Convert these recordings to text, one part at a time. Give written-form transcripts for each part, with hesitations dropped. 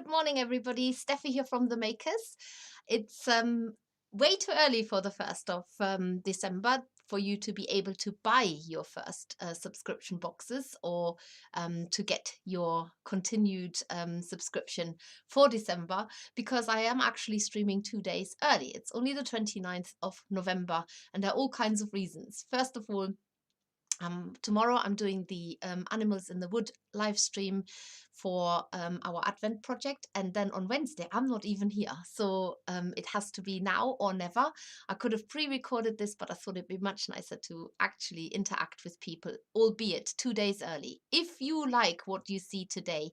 Good morning, everybody. Steffi here from The Makers. It's way too early for the 1st of December for you to be able to buy your first subscription boxes or to get your continued subscription for December, because I am actually streaming 2 days early. It's only the 29th of November, and there are all kinds of reasons. First of all, tomorrow I'm doing the Animals in the Wood live stream for our Advent project, and then on Wednesday I'm not even here, so it has to be now or never. I could have pre-recorded this, but I thought it'd be much nicer to actually interact with people, albeit 2 days early. If you like what you see today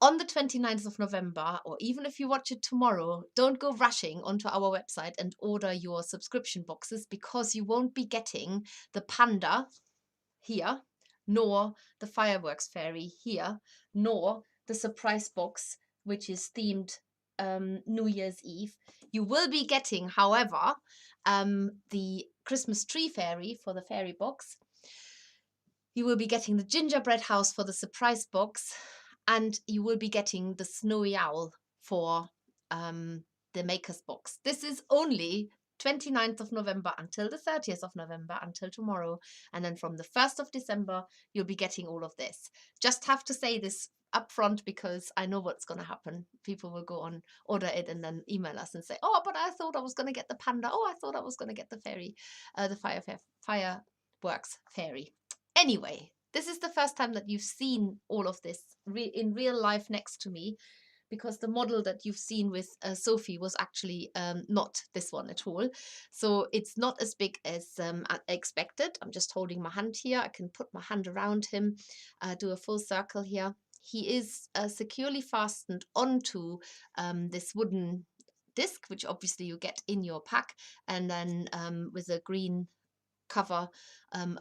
on the 29th of November, or even if you watch it tomorrow, don't go rushing onto our website and order your subscription boxes, because you won't be getting the Panda here, nor the Fireworks Fairy here, nor the surprise box, which is themed New Year's Eve. You will be getting, however, the Christmas Tree Fairy for the fairy box. You will be getting the gingerbread house for the surprise box, and you will be getting the snowy owl for the maker's box. This is only 29th of November until the 30th of November, until tomorrow. And then from the 1st of December, you'll be getting all of this. Just have to say this up front, because I know what's going to happen. People will go on, order it, and then email us and say, oh, but I thought I was going to get the Panda. Oh, I thought I was going to get the fairy, the fireworks fairy. Anyway, this is the first time that you've seen all of this in real life next to me, because the model that you've seen with Sophie was actually not this one at all. So it's not as big as expected. I'm just holding my hand here. I can put my hand around him, do a full circle here. He is securely fastened onto this wooden disc, which obviously you get in your pack, and then with a green cover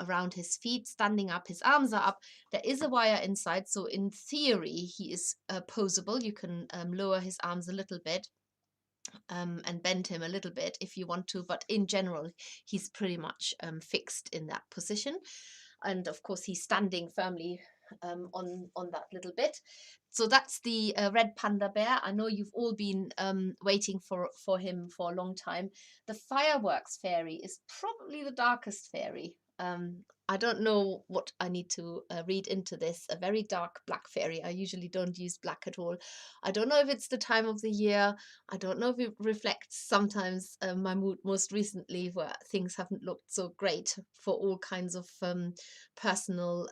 around his feet, standing up, his arms are up. There is a wire inside, so in theory he is posable. You can lower his arms a little bit and bend him a little bit if you want to, but in general he's pretty much fixed in that position. And of course he's standing firmly on that little bit. So that's the red panda bear. I know you've all been waiting for him for a long time. The fireworks fairy is probably the darkest fairy. I don't know what I need to read into this. A very dark black fairy. I usually don't use black at all. I don't know if it's the time of the year. I don't know if it reflects sometimes my mood most recently, where things haven't looked so great for all kinds of personal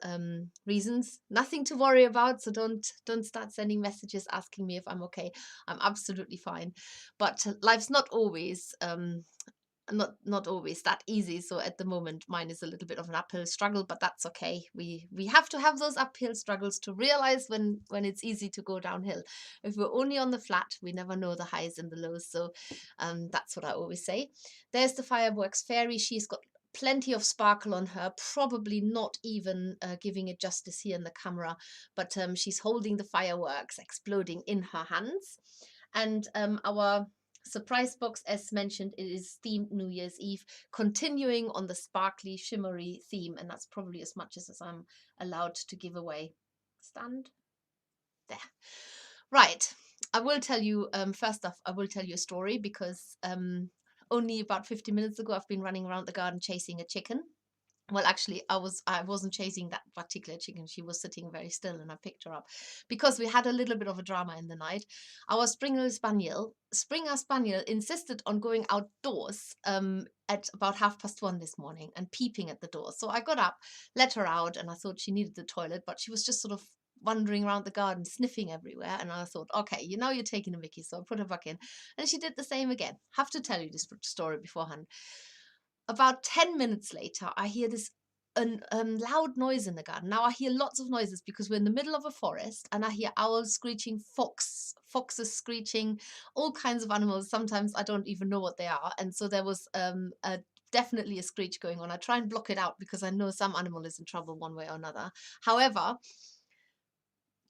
reasons. Nothing to worry about, so don't start sending messages asking me if I'm okay. I'm absolutely fine. But life's not always not always that easy. So at the moment mine is a little bit of an uphill struggle, but that's okay. We have to have those uphill struggles to realize when it's easy to go downhill. If we're only on the flat, we never know the highs and the lows. So that's what I always say. There's the fireworks fairy. She's got plenty of sparkle on her, probably not even giving it justice here in the camera, but she's holding the fireworks exploding in her hands. And our surprise box, as mentioned, it is themed New Year's Eve, continuing on the sparkly, shimmery theme, and that's probably as much as I'm allowed to give away. Stand there. Right. I will tell you, first off, I will tell you a story, because only about 50 minutes ago I've been running around the garden chasing a chicken. Well, actually, I wasn't chasing that particular chicken. She was sitting very still, and I picked her up because we had a little bit of a drama in the night. Our Springer Spaniel insisted on going outdoors at about 1:30 this morning and peeping at the door. So I got up, let her out, and I thought she needed the toilet, but she was just sort of wandering around the garden, sniffing everywhere. And I thought, okay, you're taking a mickey, so I put her back in, and she did the same again. Have to tell you this story beforehand. About 10 minutes later, I hear this loud noise in the garden. Now, I hear lots of noises because we're in the middle of a forest, and I hear owls screeching, foxes screeching, all kinds of animals. Sometimes I don't even know what they are. And so there was definitely a screech going on. I try and block it out because I know some animal is in trouble one way or another. However,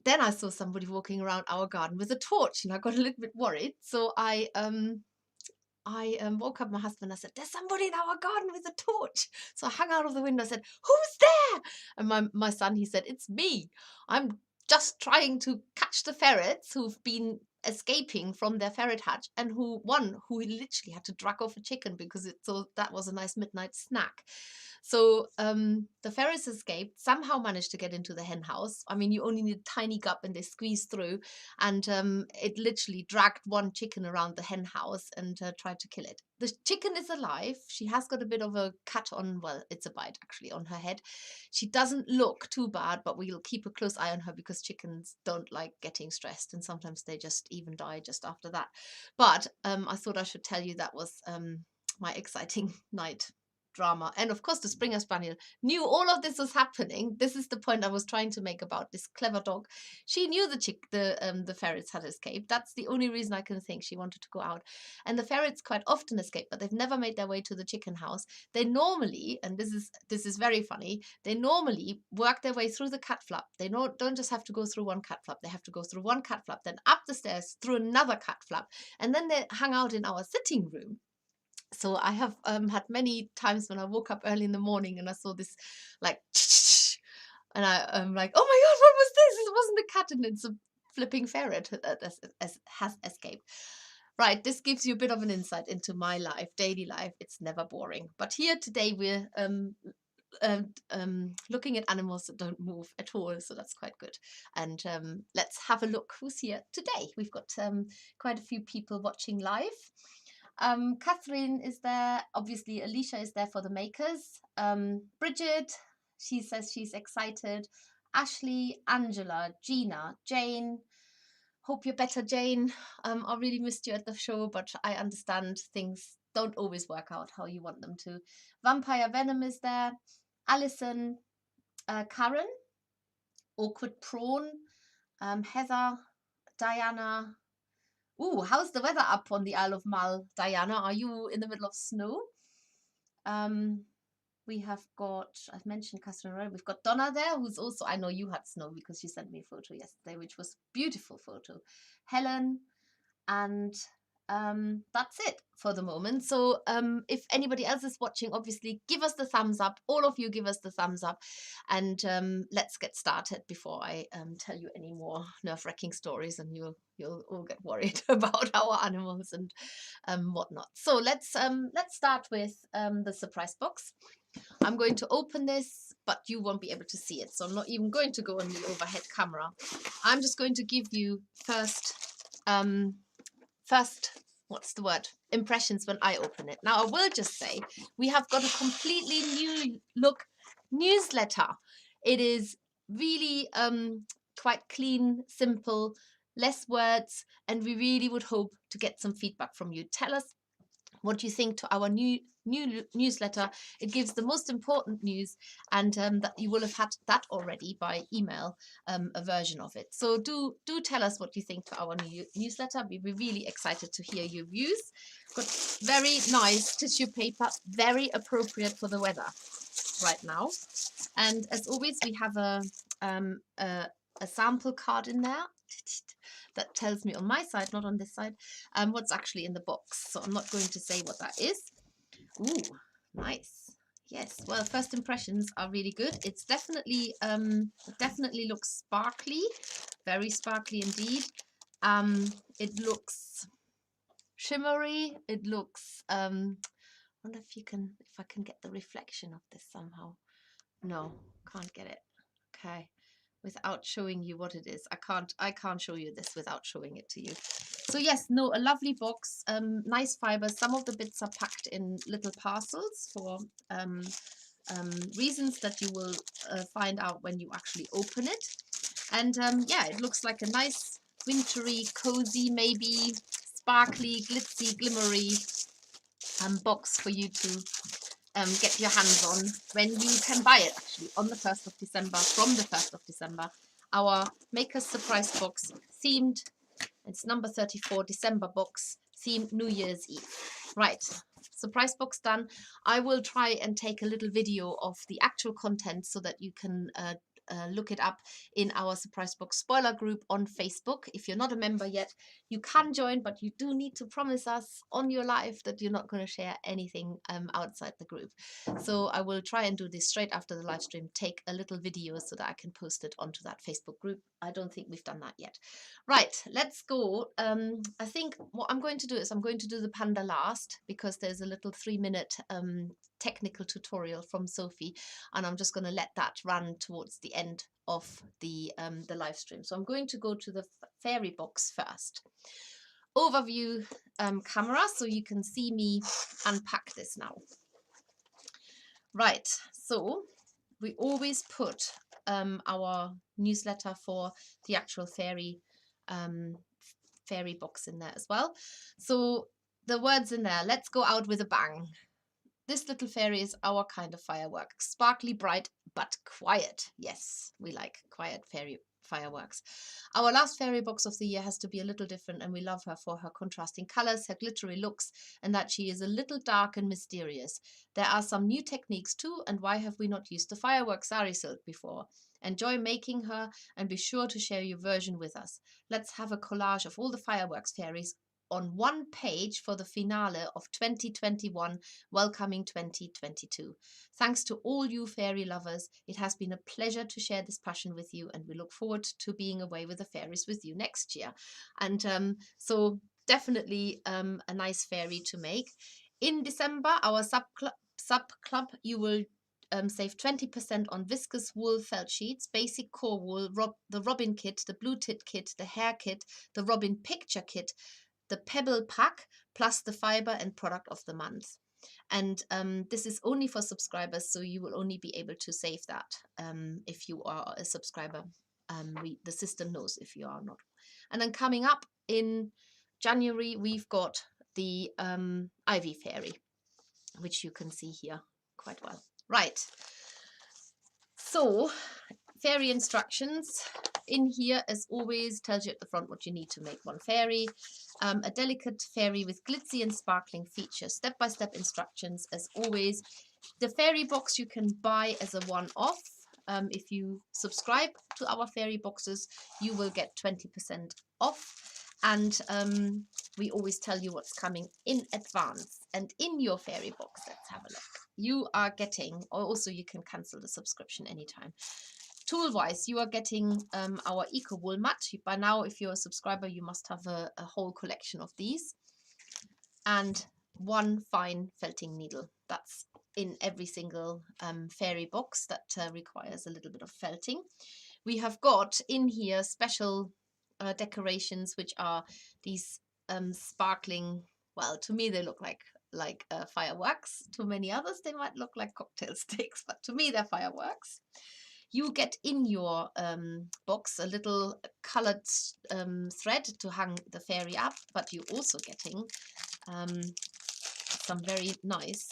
then I saw somebody walking around our garden with a torch, and I got a little bit worried. So I woke up my husband. I said, there's somebody in our garden with a torch. So I hung out of the window. I said, who's there? And my son, he said, it's me. I'm just trying to catch the ferrets who've been escaping from their ferret hatch, and who literally had to drag off a chicken because it thought that was a nice midnight snack. So the ferrets escaped, somehow managed to get into the hen house. I mean, you only need a tiny gap and they squeeze through, and it literally dragged one chicken around the hen house and tried to kill it. The chicken is alive. She has got a bit of a cut on, well, it's a bite actually on her head. She doesn't look too bad, but we'll keep a close eye on her because chickens don't like getting stressed, and sometimes they just even die just after that. But I thought I should tell you that was my exciting night drama. And of course, the Springer Spaniel knew all of this was happening. This is the point I was trying to make about this clever dog. She knew the ferrets had escaped. That's the only reason I can think she wanted to go out. And the ferrets quite often escape, but they've never made their way to the chicken house. They normally, and this is very funny, they normally work their way through the cat flap. They don't just have to go through one cat flap. They have to go through one cat flap, then up the stairs through another cat flap, and then they hang out in our sitting room. So I have had many times when I woke up early in the morning and I saw this like, and I'm like, oh my God, what was this? It wasn't a cat, and it's a flipping ferret that has escaped. Right, this gives you a bit of an insight into my life, daily life. It's never boring. But here today we're looking at animals that don't move at all, so that's quite good. And let's have a look who's here today. We've got quite a few people watching live. Catherine is there. Obviously, Alicia is there for the makers. Bridget, she says she's excited. Ashley, Angela, Gina, Jane. Hope you're better, Jane. I really missed you at the show, but I understand things don't always work out how you want them to. Vampire Venom is there. Alison, Karen, Awkward Prawn, Heather, Diana. Ooh, how's the weather up on the Isle of Mull, Diana? Are you in the middle of snow? We have got, I've mentioned Catherine already. We've got Donna there, who's also, I know you had snow because you sent me a photo yesterday, which was a beautiful photo. Helen, and that's it for the moment. So if anybody else is watching, obviously give us the thumbs up. All of you give us the thumbs up, and let's get started before I tell you any more nerve-wracking stories and you'll all get worried about our animals and whatnot. So let's start with the surprise box. I'm going to open this, but you won't be able to see it, so I'm not even going to go on the overhead camera. I'm just going to give you first what's the word, impressions when I open it. Now I will just say we have got a completely new look newsletter. It is really quite clean, simple, less words, and we really would hope to get some feedback from you. Tell us what you think to our new newsletter. It gives the most important news, and that you will have had that already by email, a version of it. So do tell us what you think to our new newsletter. We'll be really excited to hear your views. Got very nice tissue paper, very appropriate for the weather right now. And as always, we have a sample card in there that tells me on my side, not on this side, what's actually in the box. So I'm not going to say what that is. Ooh, nice. Yes, well, first impressions are really good. It's definitely looks sparkly, very sparkly indeed. It looks shimmery. It looks I wonder if I can get the reflection of this somehow. No, can't get it. Okay, without showing you what it is. I can't show you this without showing it to you. So yes, no, a lovely box, nice fibers. Some of the bits are packed in little parcels for reasons that you will find out when you actually open it. And yeah, it looks like a nice wintry, cozy, maybe sparkly, glitzy, glimmery box for you to get your hands on when you can buy it, actually, on the 1st of December, from the 1st of December. Our Maker's Surprise Box themed, it's number 34, December box, themed New Year's Eve. Right, surprise box done. I will try and take a little video of the actual content so that you can look it up in our surprise box spoiler group on Facebook. If you're not a member yet, you can join, but you do need to promise us on your life that you're not going to share anything outside the group. So I will try and do this straight after the live stream, take a little video so that I can post it onto that Facebook group. I don't think we've done that yet. Right, let's go. I think what I'm going to do is I'm going to do the panda last, because there's a little 3-minute technical tutorial from Sophie, and I'm just going to let that run towards the end of the live stream. So I'm going to go to the fairy box first. Overview camera, so you can see me unpack this now. Right, so we always put our newsletter for the actual fairy box in there as well. So the words in there: let's go out with a bang. This little fairy is our kind of firework. Sparkly, bright, but quiet. Yes, we like quiet fairy fireworks. Our last fairy box of the year has to be a little different, and we love her for her contrasting colors, her glittery looks, and that she is a little dark and mysterious. There are some new techniques too, and why have we not used the firework sari silk before? Enjoy making her, and be sure to share your version with us. Let's have a collage of all the fireworks fairies on one page for the finale of 2021, welcoming 2022. Thanks to all you fairy lovers. It has been a pleasure to share this passion with you, and we look forward to being away with the fairies with you next year. And so definitely a nice fairy to make. In December, our sub club, you will save 20% on viscose wool felt sheets, basic core wool, the Robin kit, the blue tit kit, the hair kit, the Robin picture kit, the pebble pack, plus the fiber and product of the month. And this is only for subscribers, so you will only be able to save that if you are a subscriber. The system knows if you are not. And then coming up in January, we've got the Ivy Fairy, which you can see here quite well. Right, so fairy instructions. In here, as always, tells you at the front what you need to make one fairy. A delicate fairy with glitzy and sparkling features. Step-by-step instructions, as always. The fairy box you can buy as a one-off. If you subscribe to our fairy boxes, you will get 20% off. And we always tell you what's coming in advance. And in your fairy box, let's have a look. You are getting, or also you can cancel the subscription anytime. Tool-wise, you are getting our Eco Wool Mat. By now, if you're a subscriber, you must have a whole collection of these. And one fine felting needle. That's in every single fairy box that requires a little bit of felting. We have got in here special decorations, which are these sparkling, well, to me they look like fireworks. To many others, they might look like cocktail sticks, but to me they're fireworks. You get in your box a little colored thread to hang the fairy up, but you're also getting some very nice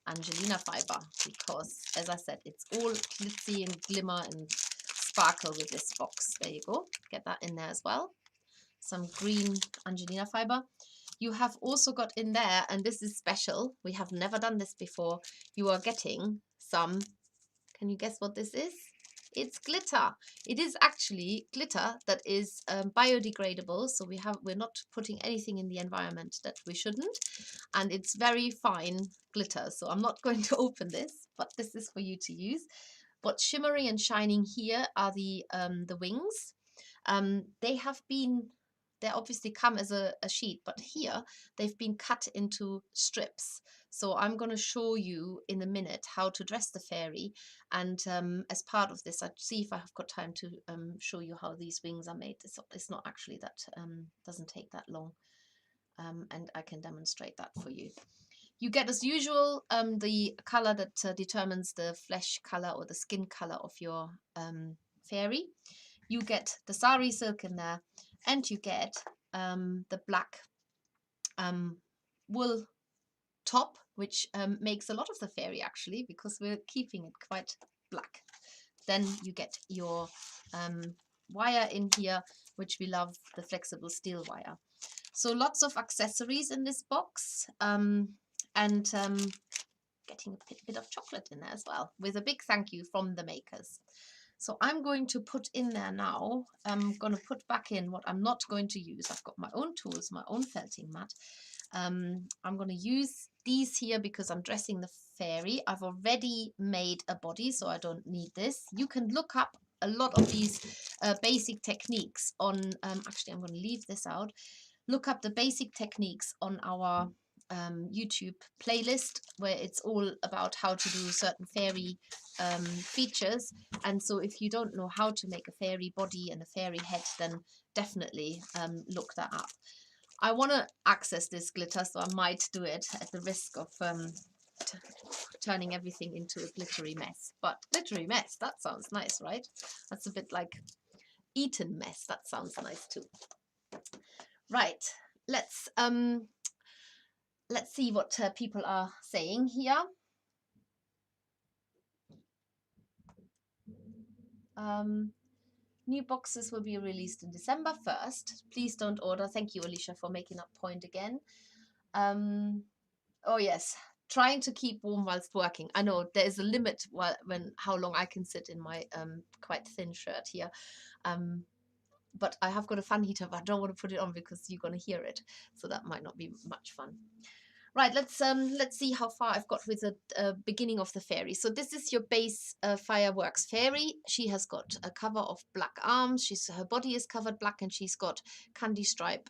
Angelina fiber, because, as I said, it's all glitzy and glimmer and sparkle with this box. There you go. Get that in there as well. Some green Angelina fiber. You have also got in there, and this is special, we have never done this before, you are getting some, can you guess what this is? It's glitter. It is actually glitter that is biodegradable, so we're not putting anything in the environment that we shouldn't, and it's very fine glitter. So I'm not going to open this, but this is for you to use. What's shimmering and shining here are the wings. They obviously come as a sheet, but here they've been cut into strips. So I'm going to show you in a minute how to dress the fairy. And as part of this, I'll see if I have got time to show you how these wings are made. It's not actually that, doesn't take that long. And I can demonstrate that for you. You get, as usual, the color that determines the flesh color or the skin color of your fairy. You get the sari silk in there, and you get the black wool top, which makes a lot of the fairy actually, because we're keeping it quite black. Then you get your wire in here, which we love, the flexible steel wire. So lots of accessories in this box, and getting a bit of chocolate in there as well, with a big thank you from the makers. So I'm going to put in there now, I'm going to put back in what I'm not going to use. I've got my own tools, my own felting mat. I'm going to use these here because I'm dressing the fairy. I've already made a body, so I don't need this. You can look up a lot of these basic techniques on, actually I'm going to leave this out. Look up the basic techniques on our YouTube playlist, where it's all about how to do certain fairy features. And so if you don't know how to make a fairy body and a fairy head, then definitely look that up. I want to access this glitter, so I might do it at the risk of turning everything into a glittery mess. But glittery mess, that sounds nice, right? That's a bit like eaten mess. That sounds nice too. Right, let's see what people are saying here. New boxes will be released in December 1st. Please don't order. Thank you, Alicia, for making that point again. Oh yes, trying to keep warm whilst working. I know there is a limit how long I can sit in my quite thin shirt here. But I have got a fan heater, but I don't want to put it on because you're going to hear it. So that might not be much fun. Right, let's see how far I've got with the beginning of the fairy. So this is your base fireworks fairy. She has got a cover of black arms. Her body is covered black, and she's got candy stripe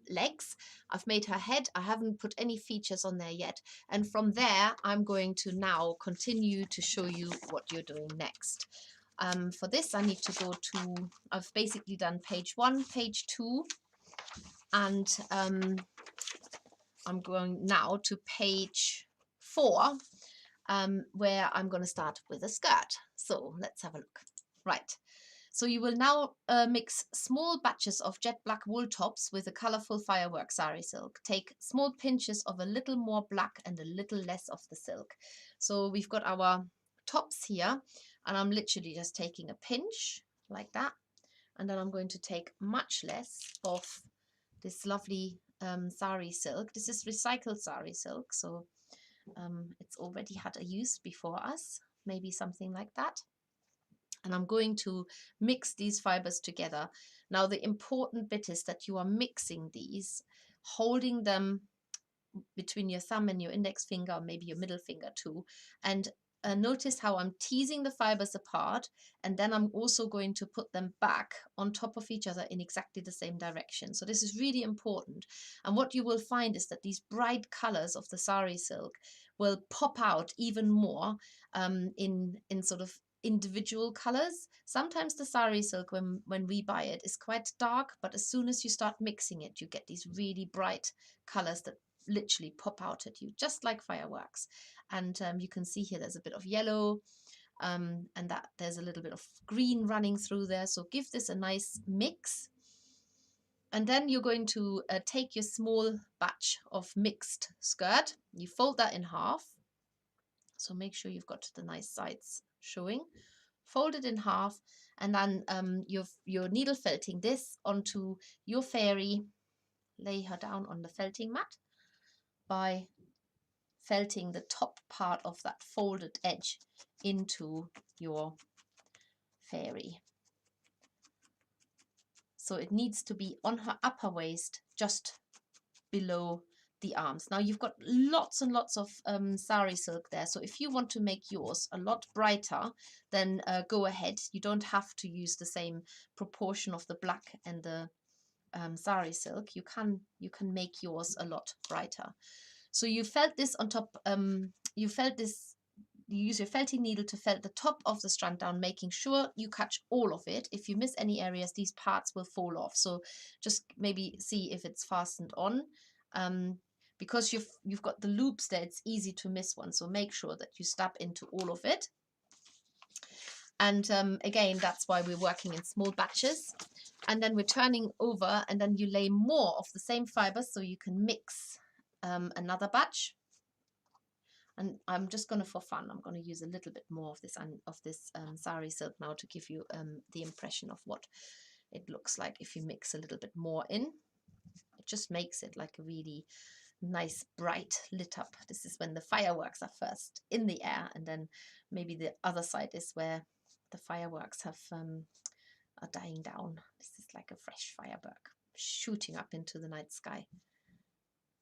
legs. I've made her head. I haven't put any features on there yet. And from there, I'm going to now continue to show you what you're doing next. For this, I need to go to, I've basically done page 1, page 2, and I'm going now to page 4, where I'm going to start with a skirt. So let's have a look. Right. So you will now mix small batches of jet black wool tops with a colorful firework sari silk. Take small pinches of a little more black and a little less of the silk. So we've got our tops here, and I'm literally just taking a pinch like that. And then I'm going to take much less of this lovely sari silk. This is recycled sari silk, so it's already had a use before us, maybe something like that. And I'm going to mix these fibers together. Now the important bit is that you are mixing these, holding them between your thumb and your index finger, or maybe your middle finger too, and notice how I'm teasing the fibers apart, and then I'm also going to put them back on top of each other in exactly the same direction. So this is really important. And what you will find is that these bright colors of the sari silk will pop out even more in sort of individual colors. Sometimes the sari silk, when we buy it, is quite dark, but as soon as you start mixing it, you get these really bright colors that literally pop out at you, just like fireworks. And you can see here there's a bit of yellow, and that there's a little bit of green running through there. So give this a nice mix. And then you're going to take your small batch of mixed skirt. You fold that in half. So make sure you've got the nice sides showing. Fold it in half, and then you're needle felting this onto your fairy. Lay her down on the felting mat by felting the top part of that folded edge into your fairy. So it needs to be on her upper waist, just below the arms. Now you've got lots and lots of sari silk there, so if you want to make yours a lot brighter, then go ahead. You don't have to use the same proportion of the black and the sari silk. You can make yours a lot brighter. So you felt this on top, you use your felting needle to felt the top of the strand down, making sure you catch all of it. If you miss any areas, these parts will fall off. So just maybe see if it's fastened on. Because you've got the loops there, it's easy to miss one. So make sure that you stab into all of it. And again, that's why we're working in small batches. And then we're turning over, and then you lay more of the same fibers so you can mix another batch. And I'm just going to, for fun, I'm going to use a little bit more of this sari silk now to give you the impression of what it looks like if you mix a little bit more in. It just makes it like a really nice bright lit up. This is when the fireworks are first in the air, and then maybe the other side is where the fireworks have are dying down. This is like a fresh firework shooting up into the night sky.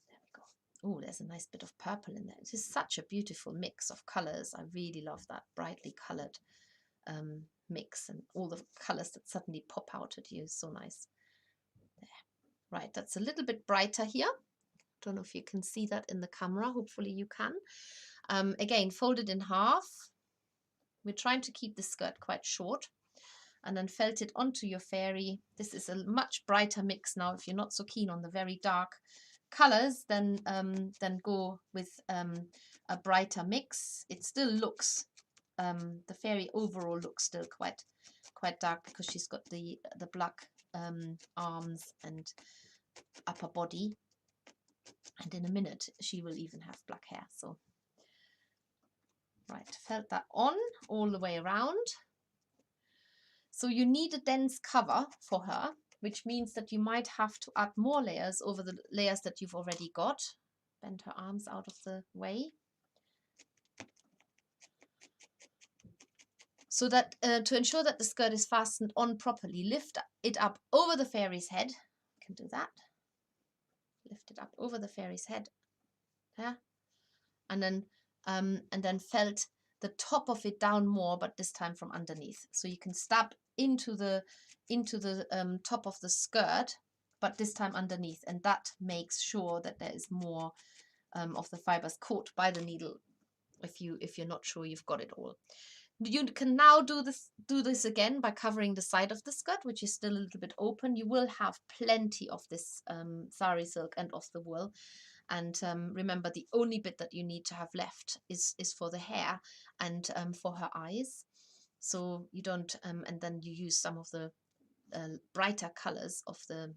There we go. Oh, there's a nice bit of purple in there. It is such a beautiful mix of colors. I really love that brightly colored mix, and all the colors that suddenly pop out at you. So nice. There. Right, that's a little bit brighter here. Don't know if you can see that in the camera. Hopefully you can. Again, fold it in half. We're trying to keep the skirt quite short, and then felt it onto your fairy. This is a much brighter mix now. If you're not so keen on the very dark colors, then go with a brighter mix. It still looks, the fairy overall looks still quite dark, because she's got the black arms and upper body, and in a minute she will even have black hair. So right, felt that on all the way around. So you need a dense cover for her, which means that you might have to add more layers over the layers that you've already got. Bend her arms out of the way. So that to ensure that the skirt is fastened on properly, lift it up over the fairy's head. You can do that. Lift it up over the fairy's head. There. And then felt the top of it down more, but this time from underneath. So you can stab into the top of the skirt, but this time underneath, and that makes sure that there is more of the fibers caught by the needle if you're not sure you've got it all. You can now do this again by covering the side of the skirt, which is still a little bit open. You will have plenty of this sari silk and of the wool. And remember, the only bit that you need to have left is for the hair and for her eyes. So you don't, and then you use some of the brighter colors of the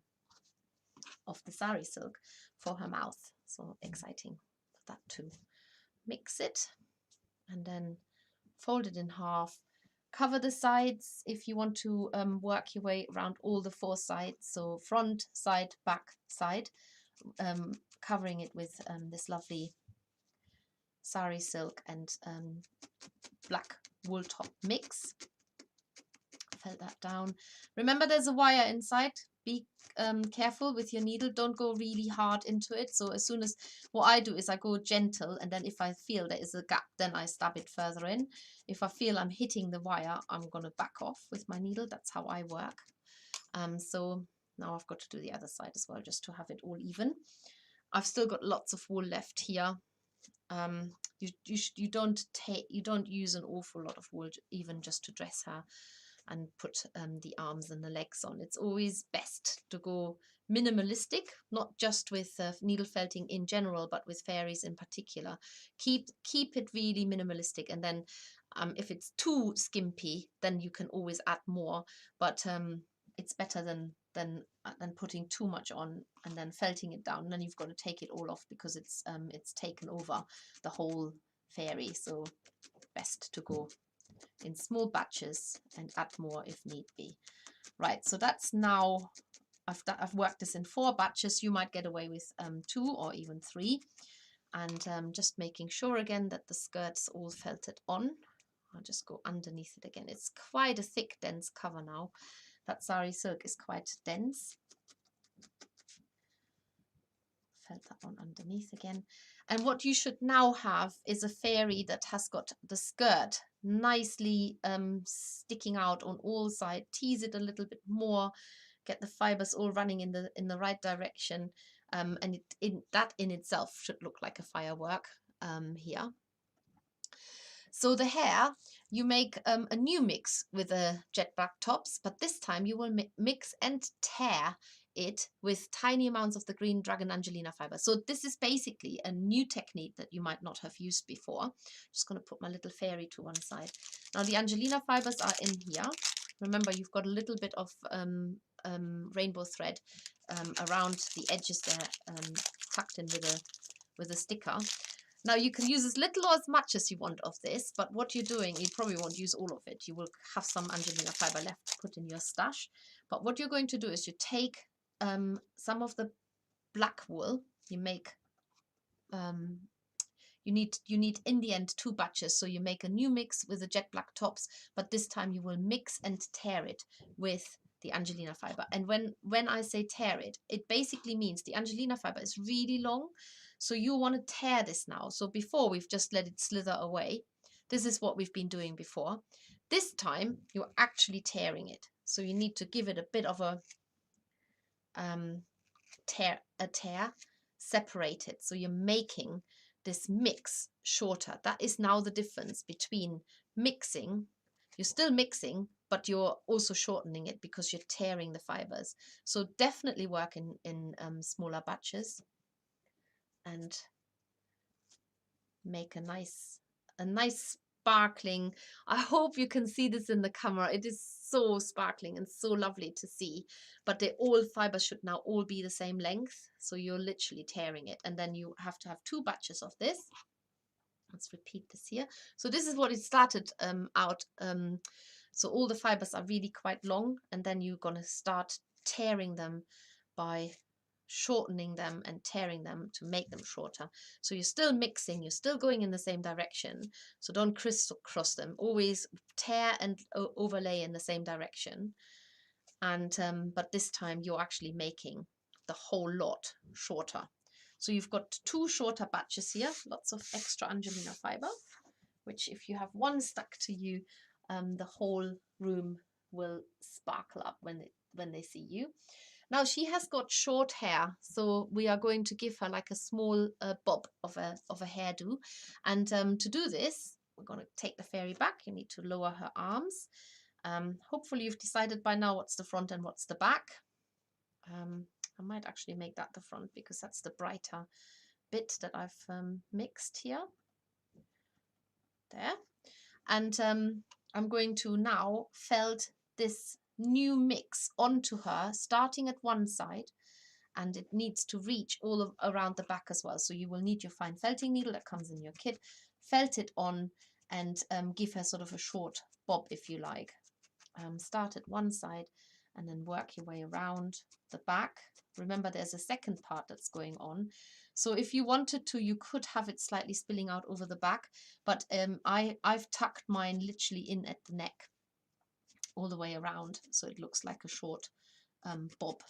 sari silk for her mouth. So exciting for that too. Mix it and then fold it in half. Cover the sides if you want to work your way around all the 4 sides. So front, side, back, side. Covering it with this lovely sari silk and black wool top mix. Felt that down. Remember, there's a wire inside. Be careful with your needle. Don't go really hard into it. So as soon as, what I do is I go gentle, and then if I feel there is a gap, then I stab it further in. If I feel I'm hitting the wire, I'm going to back off with my needle. That's how I work. So now I've got to do the other side as well, just to have it all even. I've still got lots of wool left here. You don't use an awful lot of wool even just to dress her and put the arms and the legs on. It's always best to go minimalistic, not just with needle felting in general, but with fairies in particular. Keep it really minimalistic, and then if it's too skimpy, then you can always add more. But it's better than putting too much on and then felting it down. And then you've got to take it all off because it's taken over the whole fairy. So best to go in small batches and add more if need be. Right, so that's now, I've worked this in 4 batches. You might get away with 2 or even 3. And just making sure again that the skirt's all felted on. I'll just go underneath it again. It's quite a thick, dense cover now. That sari silk is quite dense. Felt that one underneath again. And what you should now have is a fairy that has got the skirt nicely sticking out on all sides. Tease it a little bit more, get the fibers all running in the right direction, and that in itself should look like a firework here. So the hair, you make a new mix with the jet black tops, but this time you will mix and tear it with tiny amounts of the green Dragon Angelina fiber. So this is basically a new technique that you might not have used before. Just going to put my little fairy to one side. Now the Angelina fibers are in here. Remember, you've got a little bit of rainbow thread around the edges there, tucked in with a sticker. Now you can use as little or as much as you want of this, but what you're doing, you probably won't use all of it. You will have some Angelina fiber left to put in your stash. But what you're going to do is you take some of the black wool, you make you need in the end 2 batches. So you make a new mix with the jet black tops, but this time you will mix and tear it with the Angelina fiber. And when I say tear it, it basically means the Angelina fiber is really long. So you want to tear this now. So before we've just let it slither away. This is what we've been doing before. This time you're actually tearing it. So you need to give it a bit of a tear, separate it. So you're making this mix shorter. That is now the difference between mixing. You're still mixing, but you're also shortening it because you're tearing the fibers. So definitely work in smaller batches and make a nice sparkling. I hope you can see this in the camera. It is so sparkling and so lovely to see, but all fibers should now all be the same length. So you're literally tearing it, and then you have to have 2 batches of this. Let's repeat this here. So this is what it started out. So all the fibers are really quite long, and then you're going to start tearing them by shortening them and tearing them to make them shorter. So you're still mixing, you're still going in the same direction. So don't crisscross them. Always tear and overlay in the same direction. And but this time you're actually making the whole lot shorter. So you've got 2 shorter batches here, lots of extra Angelina fiber, which if you have one stuck to you, the whole room will sparkle up when they see you. Now she has got short hair, so we are going to give her like a small bob of a hairdo. And to do this, we're going to take the fairy back. You need to lower her arms. Hopefully you've decided by now what's the front and what's the back. I might actually make that the front because that's the brighter bit that I've mixed here. There. And I'm going to now felt this new mix onto her, starting at one side, and it needs to reach all around the back as well. So you will need your fine felting needle that comes in your kit, felt it on, and give her sort of a short bob if you like. Start at one side and then work your way around the back. Remember, there's a second part that's going on. So if you wanted to, you could have it slightly spilling out over the back, but I've tucked mine literally in at the neck all the way around, so it looks like a short bob,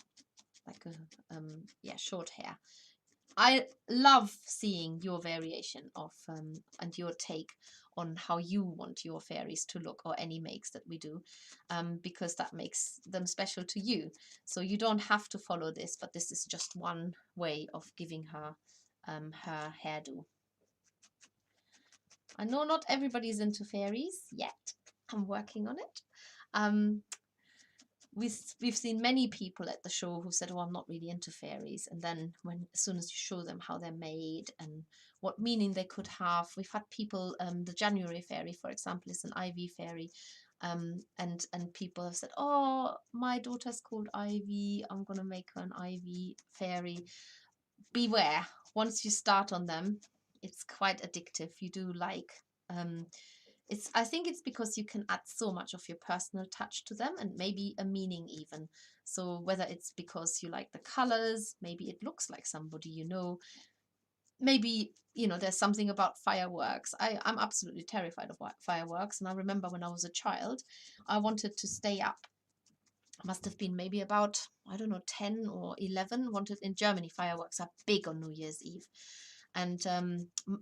like a short hair. I love seeing your variation of and your take on how you want your fairies to look, or any makes that we do, because that makes them special to you. So you don't have to follow this, but this is just one way of giving her her hairdo. I know not everybody's into fairies yet. I'm working on it. We've seen many people at the show who said, oh, I'm not really into fairies. And then as soon as you show them how they're made and what meaning they could have, we've had people, the January fairy, for example, is an Ivy fairy. And people have said, oh, my daughter's called Ivy. I'm going to make her an Ivy fairy. Beware, once you start on them, it's quite addictive. You do like... I think it's because you can add so much of your personal touch to them, and maybe a meaning even. So whether it's because you like the colors, maybe it looks like somebody you know, maybe, you know, there's something about fireworks. I'm absolutely terrified of fireworks. And I remember when I was a child, I wanted to stay up. I must have been maybe about, I don't know, 10 or 11. Wanted in Germany, fireworks are big on New Year's Eve. And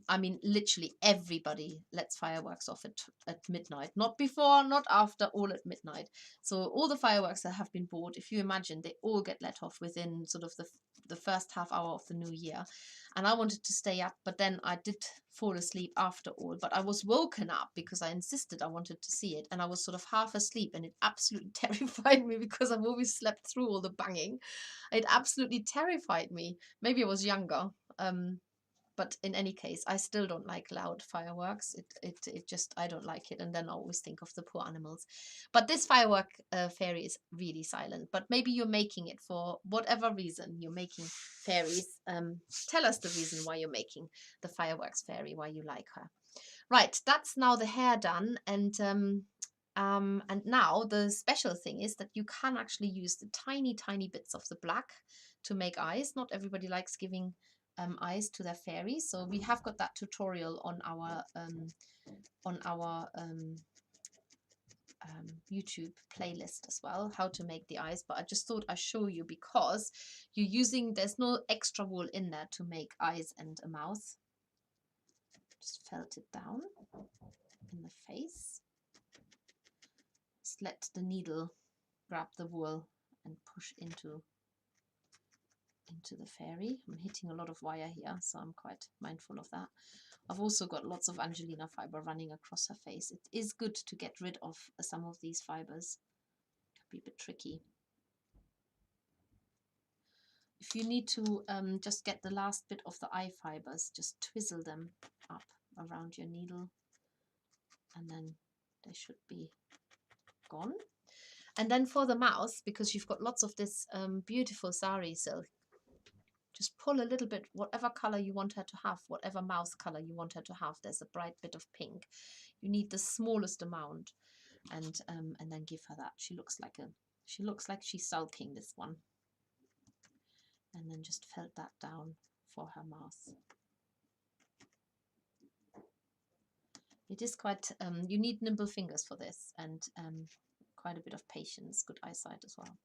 I mean, literally everybody lets fireworks off at midnight. Not before, not after, all at midnight. So all the fireworks that have been bought, if you imagine, they all get let off within sort of the first half hour of the new year. And I wanted to stay up, but then I did fall asleep after all. But I was woken up because I insisted I wanted to see it. And I was sort of half asleep, and it absolutely terrified me because I've always slept through all the banging. It absolutely terrified me. Maybe I was younger. But in any case, I still don't like loud fireworks. It just, I don't like it. And then I always think of the poor animals. But this firework fairy is really silent. But maybe you're making it for whatever reason you're making fairies. Tell us the reason why you're making the fireworks fairy, why you like her. Right, that's now the hair done. And now the special thing is that you can actually use the tiny bits of the black to make eyes. Not everybody likes giving eyes to their fairy. So we have got that tutorial on our YouTube playlist as well, how to make the eyes, but I just thought I'd show you because there's no extra wool in there to make eyes and a mouth. Just felt it down in the face. Just let the needle grab the wool and push into the fairy. I'm hitting a lot of wire here, so I'm quite mindful of that. I've also got lots of Angelina fiber running across her face. It is good to get rid of some of these fibers. It can be a bit tricky. If you need to just get the last bit of the eye fibers, just twizzle them up around your needle and then they should be gone. And then for the mouth, because you've got lots of this beautiful sari silk, just pull a little bit, whatever color you want her to have, whatever mouth color you want her to have. There's a bright bit of pink. You need the smallest amount, and then give her that. She looks like she's sulking, this one. And then just felt that down for her mouth. It is quite, you need nimble fingers for this, and quite a bit of patience, good eyesight as well.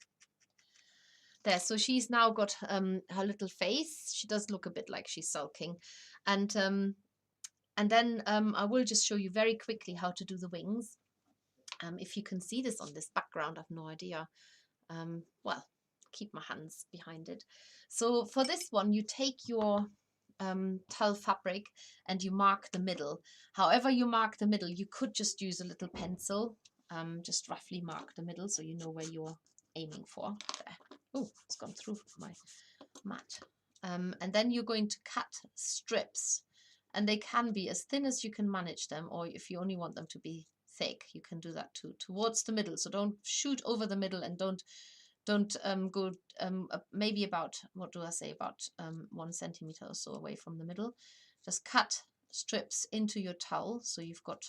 There, so she's now got her little face. She does look a bit like she's sulking, and then I will just show you very quickly how to do the wings. If you can see this on this background, I've no idea. Well, keep my hands behind it. So for this one, you take your tulle fabric and you mark the middle. However you mark the middle, you could just use a little pencil, just roughly mark the middle so you know where you're aiming for. There. Oh, it's gone through my mat. And then you're going to cut strips, and they can be as thin as you can manage them, or if you only want them to be thick, you can do that too, towards the middle. So don't shoot over the middle, and don't go maybe about, what do I say, about 1 centimeter or so away from the middle. Just cut strips into your tulle, so you've got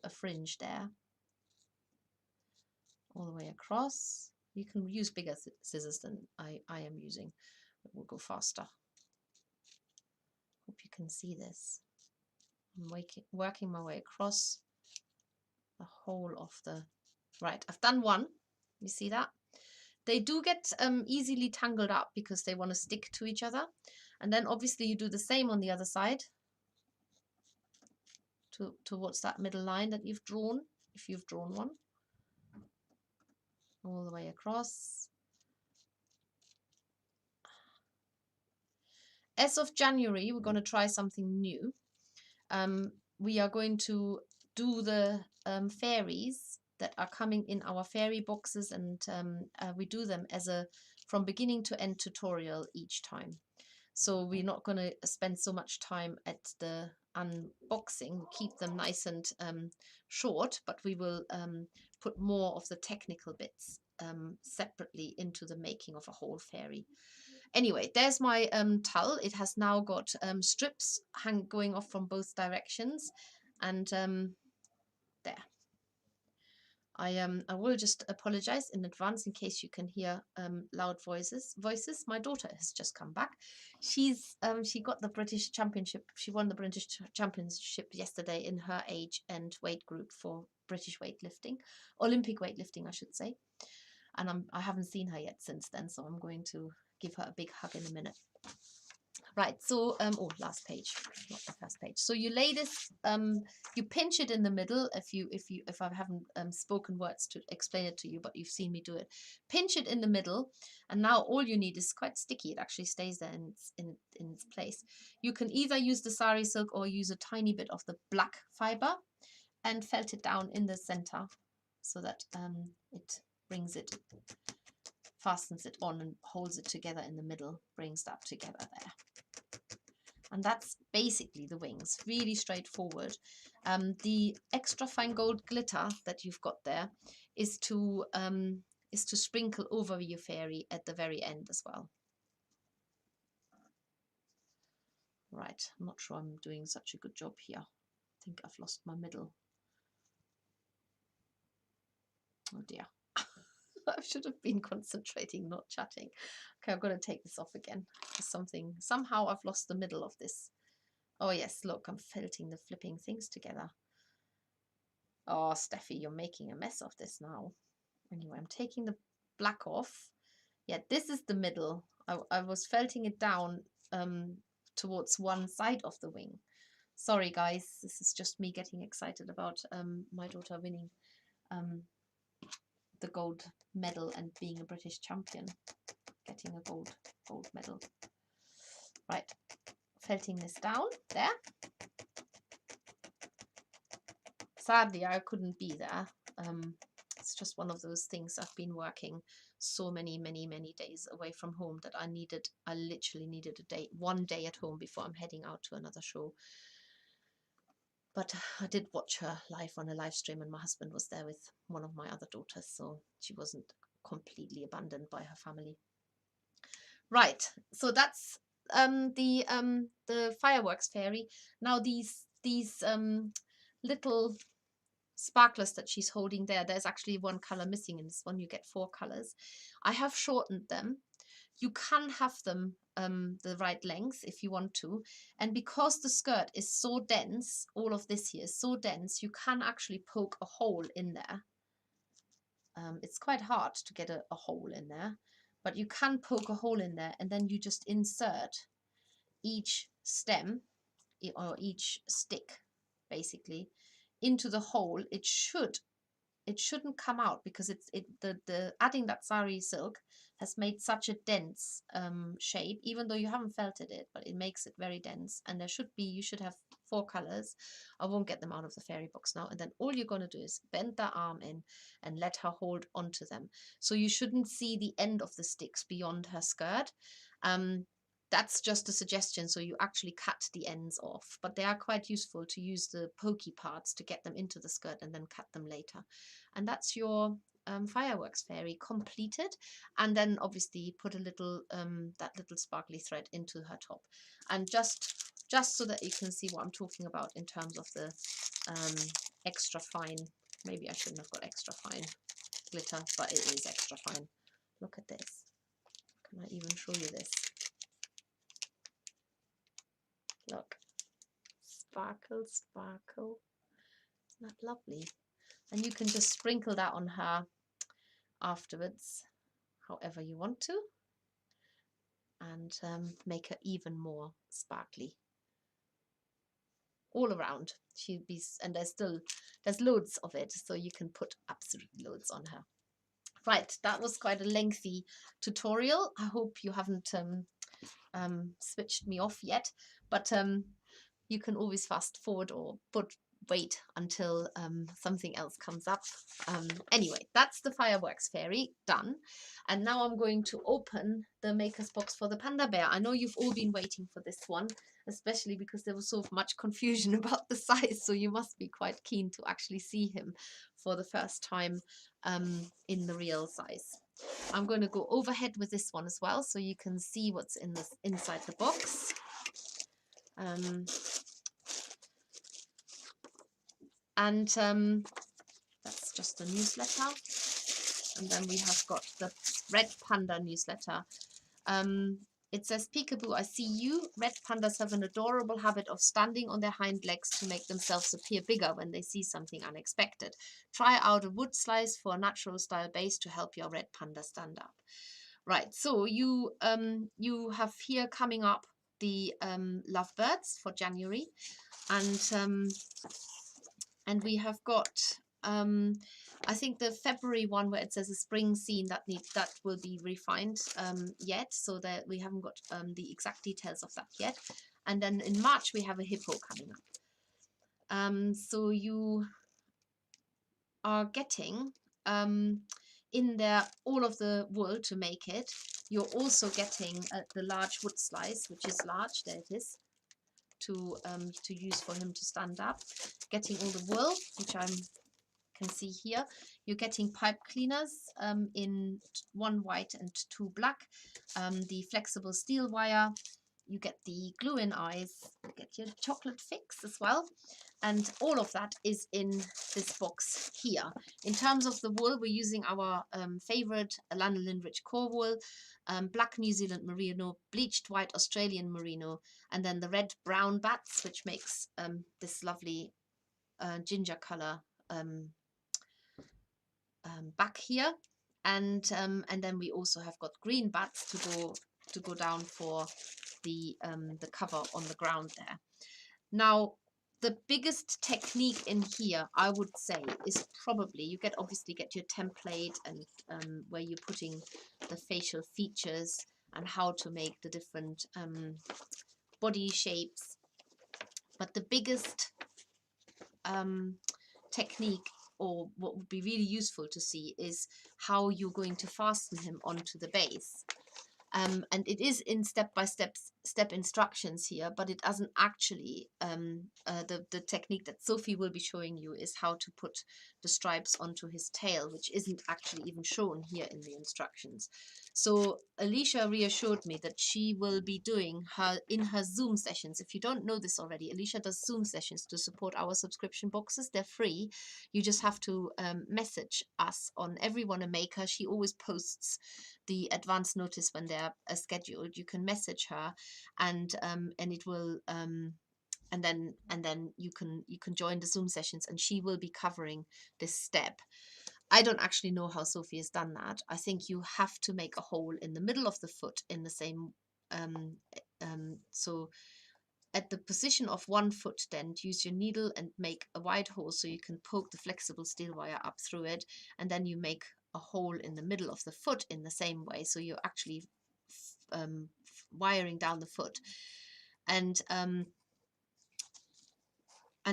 a fringe there all the way across. You can use bigger scissors than I am using. It will go faster. Hope you can see this. I'm working my way across the whole of the... Right, I've done one. You see that? They do get easily tangled up because they want to stick to each other. And then obviously you do the same on the other side towards that middle line that you've drawn, if you've drawn one. All the way across. As of January, we're going to try something new. We are going to do the fairies that are coming in our fairy boxes, and we do them as a from beginning to end tutorial each time. So we're not going to spend so much time at the unboxing, keep them nice and short, but we will put more of the technical bits separately into the making of a whole fairy. Anyway, there's my tulle. It has now got strips going off from both directions, and there. I will just apologize in advance in case you can hear loud voices. My daughter has just come back. She got the British Championship. She won the British Championship yesterday in her age and weight group for British weightlifting, Olympic weightlifting, I should say. And I haven't seen her yet since then, so I'm going to give her a big hug in a minute. Right, so oh, last page, not the first page. So you lay this, you pinch it in the middle. If I haven't spoken words to explain it to you, but you've seen me do it. Pinch it in the middle, and now all you need is quite sticky. It actually stays there in its place. You can either use the sari silk or use a tiny bit of the black fiber, and felt it down in the center, so that it brings it, fastens it on and holds it together in the middle, brings that together there. And that's basically the wings, really straightforward. The extra fine gold glitter that you've got there is to sprinkle over your fairy at the very end as well. Right, I'm not sure I'm doing such a good job here. I think I've lost my middle. Oh dear. I should have been concentrating, not chatting. Okay, I'm going to take this off again. Somehow I've lost the middle of this. Oh yes, look, I'm felting the flipping things together. Oh, Steffi, you're making a mess of this now. Anyway, I'm taking the black off. Yeah, this is the middle. I was felting it down towards one side of the wing. Sorry, guys. This is just me getting excited about my daughter winning the gold medal and being a British champion. Getting a gold medal. Right. Felting this down there. Sadly, I couldn't be there. It's just one of those things. I've been working so many days away from home that I literally needed one day at home before I'm heading out to another show. But I did watch her live on a live stream, and my husband was there with one of my other daughters, so she wasn't completely abandoned by her family. Right, so that's the fireworks fairy. Now these little sparklers that she's holding there's actually one color missing in this one. You get 4 colors. I have shortened them. You can have them the right length if you want to, and because the skirt is so dense, all of this here is so dense, you can actually poke a hole in there. It's quite hard to get a hole in there, but you can poke a hole in there, and then you just insert each stem or each stick basically into the hole. It shouldn't come out because the adding that sari silk has made such a dense shape, even though you haven't felted it, but it makes it very dense. And you should have 4 colors. I won't get them out of the fairy box now. And then all you're going to do is bend that arm in and let her hold onto them. So you shouldn't see the end of the sticks beyond her skirt. That's just a suggestion, so you actually cut the ends off, but they are quite useful to use the pokey parts to get them into the skirt and then cut them later. And that's your fireworks fairy completed. And then obviously put a little that little sparkly thread into her top, and just so that you can see what I'm talking about in terms of the extra fine. Maybe I shouldn't have got extra fine glitter, but it is extra fine. Look at this. Can I even show you this? Look, sparkle, sparkle. Isn't that lovely? And you can just sprinkle that on her afterwards, however you want to, and make her even more sparkly all around. And there's loads of it, so you can put absolutely loads on her. Right, that was quite a lengthy tutorial. I hope you haven't switched me off yet, but you can always fast forward or wait until something else comes up. Anyway, that's the fireworks fairy done. And now I'm going to open the maker's box for the panda bear. I know you've all been waiting for this one, especially because there was so much confusion about the size, so you must be quite keen to actually see him for the first time in the real size. I'm going to go overhead with this one as well, so you can see what's inside the box. And that's just a newsletter. And then we have got the Red Panda newsletter. It says, "Peekaboo, I see you. Red pandas have an adorable habit of standing on their hind legs to make themselves appear bigger when they see something unexpected. Try out a wood slice for a natural style base to help your red panda stand up." Right, so you have here coming up the lovebirds for January, and we have got I think the February one where it says a spring scene that will be refined yet, so that we haven't got the exact details of that yet. And then in March we have a hippo coming up. So you are getting in there all of the wool to make it. You're also getting the large wood slice, which is large. There it is, to use for him to stand up. Getting all the wool, which I can see here. You're getting pipe cleaners in 1 white and 2 black. The flexible steel wire. You get the glue-in eyes. You get your chocolate fix as well. And all of that is in this box here. In terms of the wool, we're using our favorite lanolin rich core wool, black New Zealand merino, bleached white Australian merino, and then the red brown bats, which makes this lovely ginger color back here. And then we also have got green bats to go down for the cover on the ground there. Now, the biggest technique in here, I would say, is probably you obviously get your template and where you're putting the facial features and how to make the different body shapes. But the biggest technique, or what would be really useful to see, is how you're going to fasten him onto the base. And it is in step-by-step instructions here, but it doesn't actually, the technique that Sophie will be showing you is how to put the stripes onto his tail, which isn't actually even shown here in the instructions. So Alicia reassured me that she will be doing in her Zoom sessions. If you don't know this already, Alicia does Zoom sessions to support our subscription boxes. They're free. You just have to message us on Everyone a Maker. She always posts the advance notice when they're scheduled. You can message her, and it will and then you can join the Zoom sessions, and she will be covering this step. I don't actually know how Sophie has done that. I think you have to make a hole in the middle of the foot in the same so at the position of one foot, then use your needle and make a wide hole so you can poke the flexible steel wire up through it, and then you make a hole in the middle of the foot in the same way, so you're actually wiring down the foot. And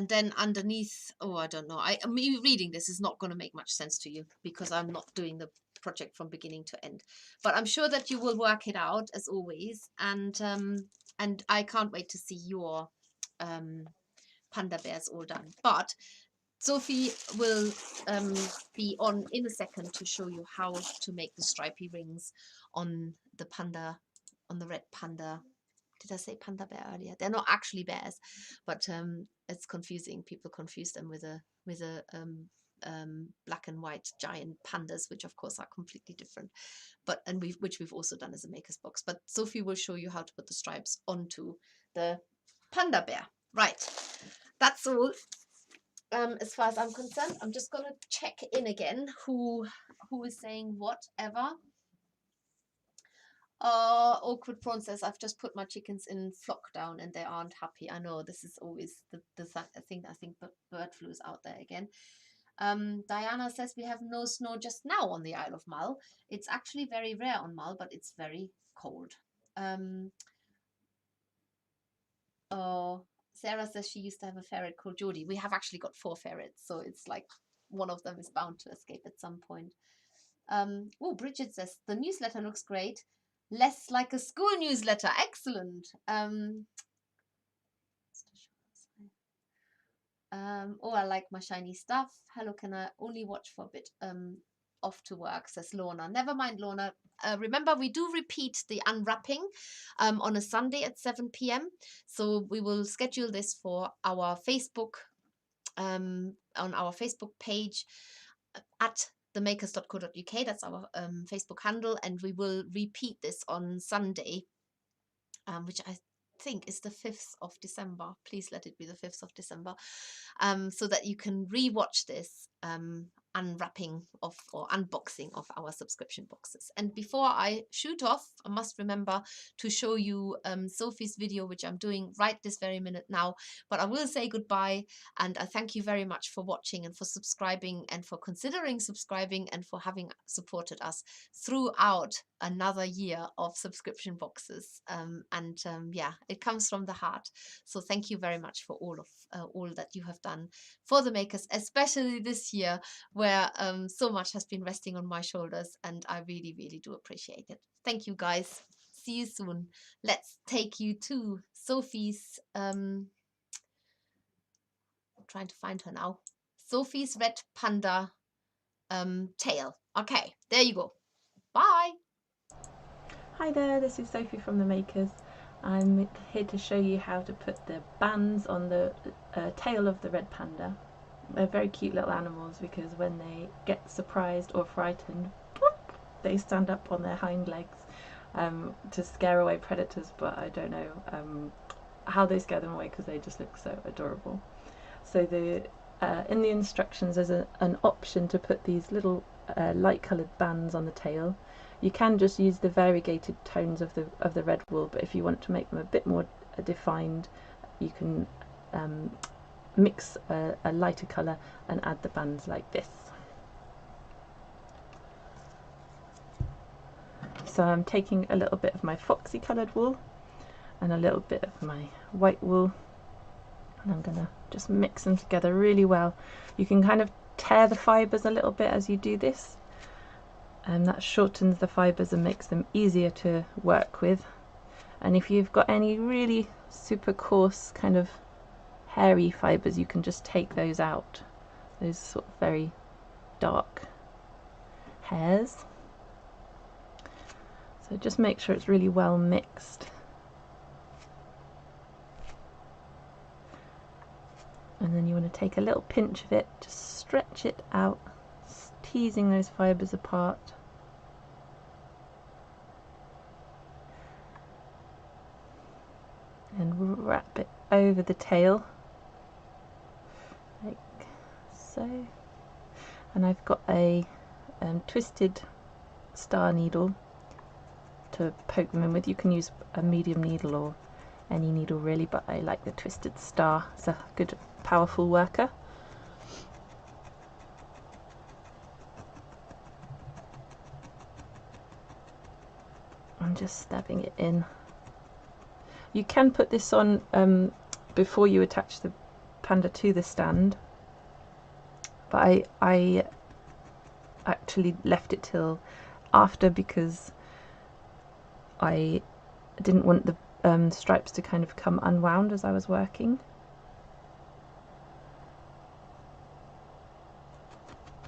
then underneath, oh, I don't know, me reading this is not going to make much sense to you because I'm not doing the project from beginning to end, but I'm sure that you will work it out as always. And I can't wait to see your panda bears all done. But Sophie will be on in a second to show you how to make the stripy rings on the panda, on the red panda. Did I say panda bear earlier? They're not actually bears, but it's confusing. People confuse them with a black and white giant pandas, which of course are completely different. But which we've also done as a maker's box. But Sophie will show you how to put the stripes onto the panda bear. Right, that's all. As far as I'm concerned, I'm just gonna check in again who is saying whatever. Awkward prawn says, I've just put my chickens in flock down and they aren't happy. I know this is always the thing. I think bird flu is out there again. Diana says we have no snow just now on the Isle of Mull. It's actually very rare on Mull, but it's very cold. Sarah says she used to have a ferret called Geordie. We have actually got 4 ferrets, so it's like one of them is bound to escape at some point. Oh, Bridget says the newsletter looks great. Less like a school newsletter. Excellent. Oh, I like my shiny stuff. Hello, can I only watch for a bit off to work, says Lorna. Never mind, Lorna. Remember, we do repeat the unwrapping on a Sunday at 7 p.m. So we will schedule this for our Facebook, on our Facebook page at themakers.co.uk. That's our Facebook handle, and we will repeat this on Sunday, which I think is the 5th of December. Please let it be the 5th of December, so that you can re-watch this unwrapping of or unboxing of our subscription boxes. And before I shoot off, I must remember to show you Sophie's video, which I'm doing right this very minute now. But I will say goodbye, and I thank you very much for watching and for subscribing and for considering subscribing and for having supported us throughout another year of subscription boxes. Yeah, it comes from the heart. So thank you very much for all that you have done for the makers, especially this year where so much has been resting on my shoulders, and I really, really do appreciate it. Thank you, guys. See you soon. Let's take you to Sophie's, I'm trying to find her now, Sophie's red panda tail. Okay, there you go. Bye. Hi there, this is Sophie from The Makers. I'm here to show you how to put the bands on the tail of the red panda. They're very cute little animals because when they get surprised or frightened, they stand up on their hind legs to scare away predators, but I don't know how they scare them away because they just look so adorable. So in the instructions there's an option to put these little light coloured bands on the tail. You can just use the variegated tones of the red wool, but if you want to make them a bit more defined, you can mix a lighter colour and add the bands like this. So I'm taking a little bit of my foxy coloured wool and a little bit of my white wool, and I'm going to just mix them together really well. You can kind of tear the fibres a little bit as you do this, and that shortens the fibres and makes them easier to work with. And if you've got any really super coarse kind of hairy fibres, you can just take those out, those sort of very dark hairs. So just make sure it's really well mixed. And then you want to take a little pinch of it, just stretch it out, teasing those fibres apart. And wrap it over the tail, like so. And I've got a twisted star needle to poke them in with. You can use a medium needle or any needle really, but I like the twisted star. It's a good powerful worker. I'm just stabbing it in. You can put this on before you attach the panda to the stand, but I actually left it till after because I didn't want the stripes to kind of come unwound as I was working.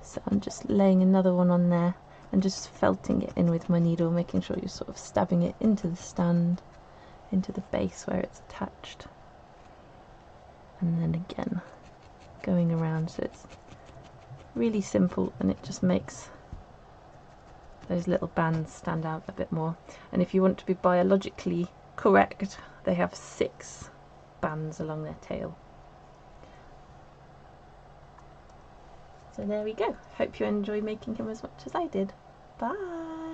So I'm just laying another one on there and just felting it in with my needle, making sure you're sort of stabbing it into the stand, into the base where it's attached, and then again going around. So it's really simple and it just makes those little bands stand out a bit more. And if you want to be biologically correct, they have 6 bands along their tail. So there we go. Hope you enjoy making him as much as I did. Bye!